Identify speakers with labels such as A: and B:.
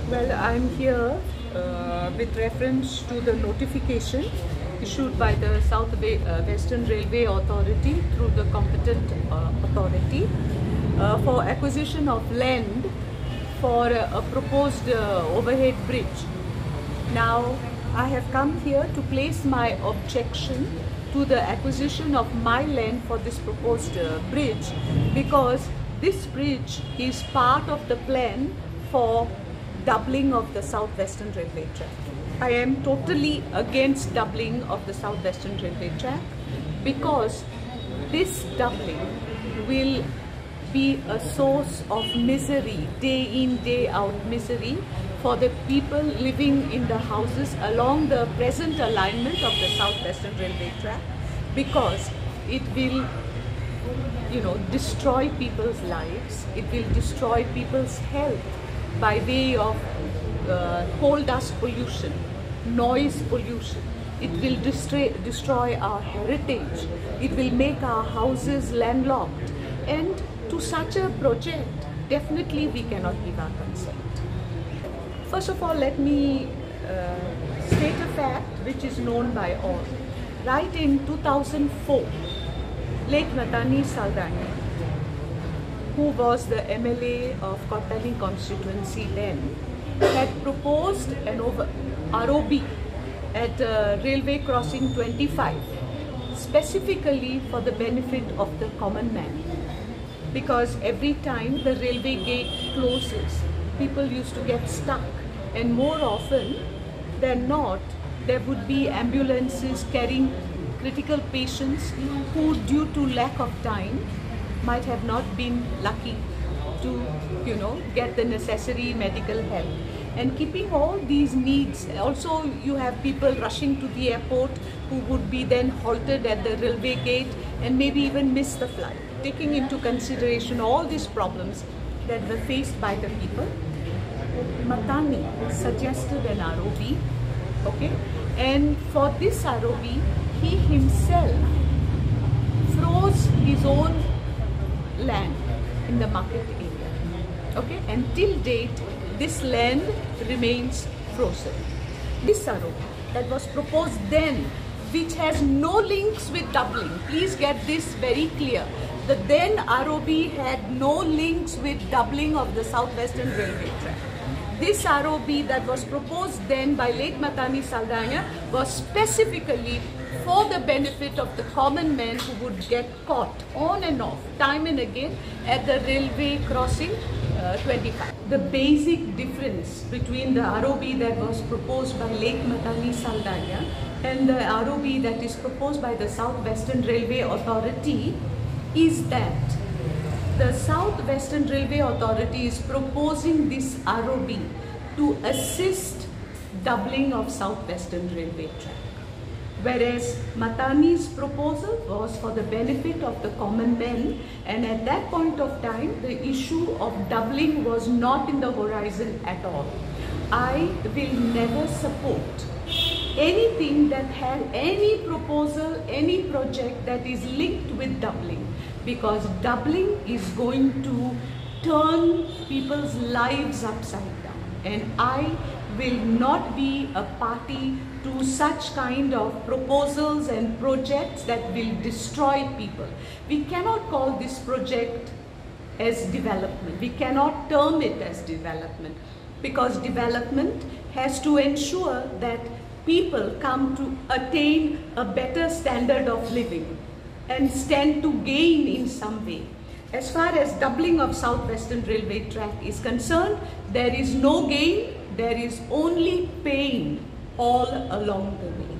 A: Well, I'm here with reference to the notification issued by the Western Railway Authority through the competent authority for acquisition of land for a proposed overhead bridge. Now, I have come here to place my objection to the acquisition of my land for this proposed bridge, because this bridge is part of the plan for doubling of the South Western Railway track. I am totally against doubling of the South Western Railway track, because this doubling will be a source of misery, day in, day out misery for the people living in the houses along the present alignment of the South Western Railway track, because it will destroy people's lives, it will destroy people's health by way of coal dust pollution, noise pollution. It will destroy our heritage, it will make our houses landlocked, and to such a project, definitely we cannot give our consent. First of all, let me state a fact which is known by all. Right in 2004, late Matani Saldanha, who was the MLA of Kottali constituency then, had proposed an ROB at railway crossing 25, specifically for the benefit of the common man. Because every time the railway gate closes, people used to get stuck, and more often than not, there would be ambulances carrying critical patients who, due to lack of time, might have not been lucky to, get the necessary medical help. And keeping all these needs, also you have people rushing to the airport who would be then halted at the railway gate and maybe even miss the flight. Taking into consideration all these problems that were faced by the people, Matani suggested an ROB, okay? And for this ROB, he himself froze his own land in the market area, okay? And till date, this land remains frozen. This ROB that was proposed then, which has no links with doubling, please get this very clear. The then ROB had no links with doubling of the South Western Railway track. This ROB that was proposed then by late Matani Saldanha was specifically for the benefit of the common man who would get caught on and off, time and again, at the railway crossing 25. The basic difference between the ROB that was proposed by late Matani Saldanha and the ROB that is proposed by the South Western Railway Authority is that the South Western Railway Authority is proposing this ROB to assist doubling of South Western Railway track, whereas Matani's proposal was for the benefit of the common men, and at that point of time the issue of doubling was not in the horizon at all. I will never support anything that had any proposal, any project that is linked with doubling, because doubling is going to turn people's lives upside down, and I will not be a party to such kind of proposals and projects that will destroy people. We cannot call this project as development. We cannot term it as development, because development has to ensure that people come to attain a better standard of living and stand to gain in some way. As far as doubling of South Western Railway track is concerned, there is no gain, there is only pain all along the way.